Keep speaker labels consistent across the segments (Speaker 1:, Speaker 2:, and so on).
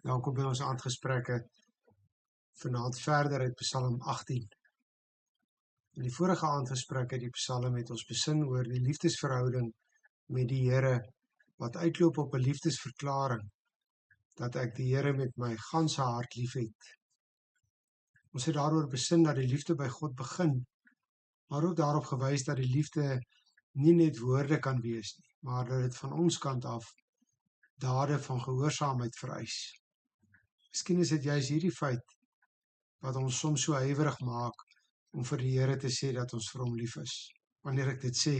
Speaker 1: Welkom by ons aandgesprekke vanaand verder uit Psalm 18. In die vorige aandgesprek het die Psalm het ons besin oor die liefdesverhouding met die Here wat uitloop op 'n liefdesverklaring dat ek die Here met my ganse hart liefhet. Ons het daaroor besin dat die liefde by God begin, maar ook daarop gewys dat die liefde nie net woorde kan wees nie, maar dat dit van ons kant af dade van gehoorsaamheid vereis. Miskien is dit juist hierdie feit wat ons soms so huiwerig maak om vir die Here te sê dat ons vir hom lief is. Wanneer ek dit sê,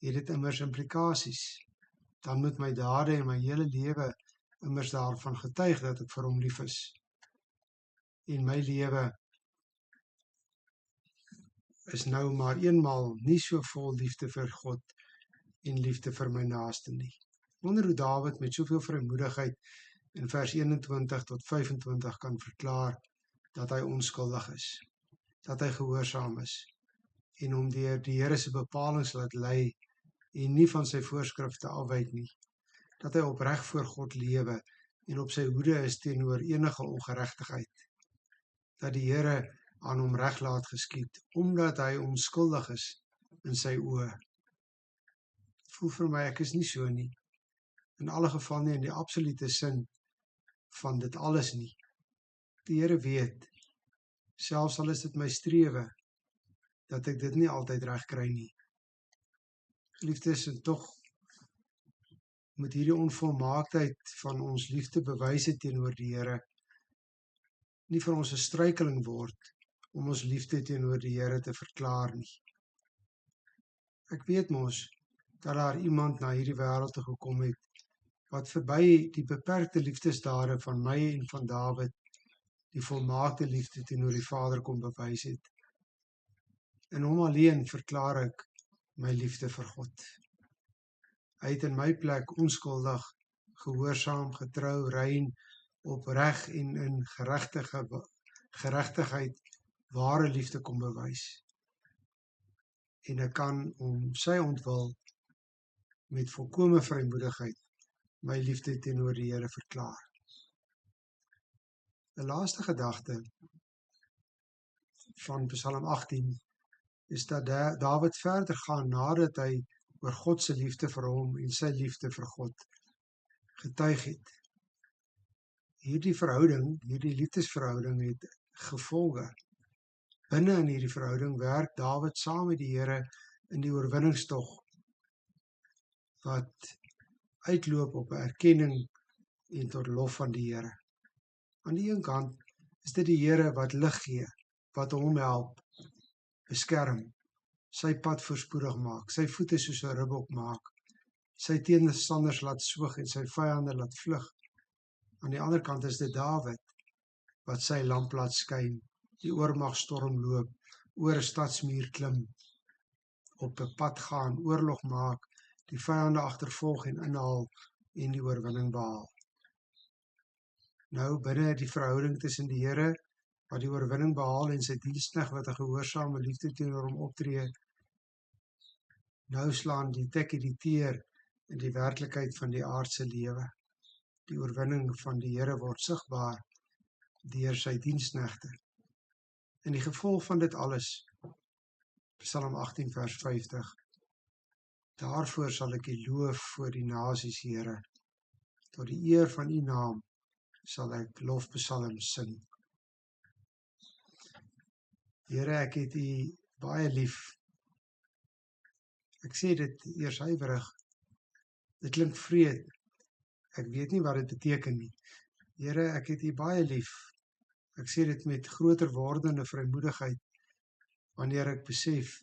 Speaker 1: het dit immers implikasies. Dan moet my dade en my hele lewe immers daarvan getuig dat ek vir hom lief is. En my lewe is nou maar eenmaal nie so vol liefde vir God en liefde vir my naaste nie. Wonder hoe Dawid met soveel vrymoedigheid in vers 21 tot 25 kan verklaar dat hy onskuldig is, dat hy gehoorsaam is en hom deur die Here se bepalings laat lei en nie van sy voorskrifte afwyk nie, dat hy opreg voor God lewe en op sy hoede is teenoor enige ongeregtigheid, dat die Here aan hom reg laat geskied, omdat hy onskuldig is in sy oë. Voel vir my, ek is nie so nie, in alle geval nie in die absolute sin van dit alles nie. Die Here weet, selfs al is dit my strewe, dat ek dit nie altyd reg kry nie. Geliefdes, en tog moet hierdie onvolmaaktheid van ons liefde bewyse teenoor die Here nie vir ons 'n struikeling word om ons liefde teenoor die Here te verklaar nie. Ek weet mos dat daar iemand na hierdie wêreld toe gekom het wat verby die beperkte liefdesdade van my en van Dawid die volmaakte liefde teenoor die Vader kom bewys het. In hom alleen verklaar ek my liefde vir God. Hy het in my plek onskuldig, gehoorsaam, getrou, rein, opreg en in geregtigheid ware liefde kom bewys. En ek kan om sy ontwil met volkome vrymoedigheid my liefde teenoor die Here verklaar. 'n Laaste gedagte van Psalm 18 is dat Dawid verder gaan nadat hy oor God se liefde vir hom en sy liefde vir God getuig het. Hierdie liefdesverhouding het gevolge. Binne in hierdie verhouding werk Dawid saam met die Here in die oorwinningstog wat uitloop op 'n erkenning en tot lof van die Here. Aan die een kant is dit die Here wat lig gee, wat hom help, beskerm, sy pad voorspoedig maak, sy voete soos 'n ribbok maak, sy teenstanders laat swyg en sy vyande laat vlug. Aan die ander kant is dit Dawid wat sy lamp laat skyn, die oormagstorm loop, oor 'n stadsmuur klim, op 'n pad gaan, oorlog maak, die vyande agtervolg en inhaal en die oorwinning behaal. Nou binne die verhouding tussen die Here wat die oorwinning behaal en sy diensknegt wat 'n gehoorsame liefde teenoor hom optree, nou slaan die tekkie die teer in die werklikheid van die aardse lewe. Die oorwinning van die Here word sigbaar deur sy diensknegte. In die gevolg van dit alles, Psalm 18 vers 50, daarvoor sal ek U loof voor die nasies, Here. Tot die eer van U naam sal ek lofpsalms sing. Here, ek het U baie lief. Ek sê dit eers huiwerig. Dit klink vreed. Ek weet nie wat dit beteken nie. Here, ek het U baie lief. Ek sê dit met groter wordende vrymoedigheid wanneer ek besef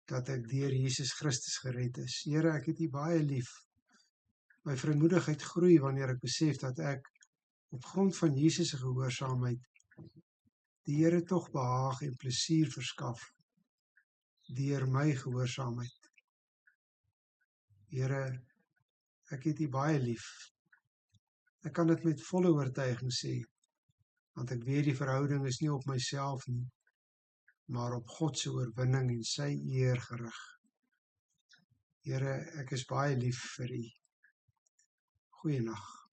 Speaker 1: dat ek deur Jesus Christus gered is. Here, ek het U baie lief. My vrymoedigheid groei wanneer ek besef dat ek op grond van Jesus se gehoorsaamheid die Here tog behaag en plesier verskaf deur my gehoorsaamheid. Here, ek het U baie lief. Ek kan dit met volle oortuiging sê, want ek weet die verhouding is nie op myself nie, maar op God se oorwinning en sy eer gerig. Here, ek is baie lief vir U. Goeienaand.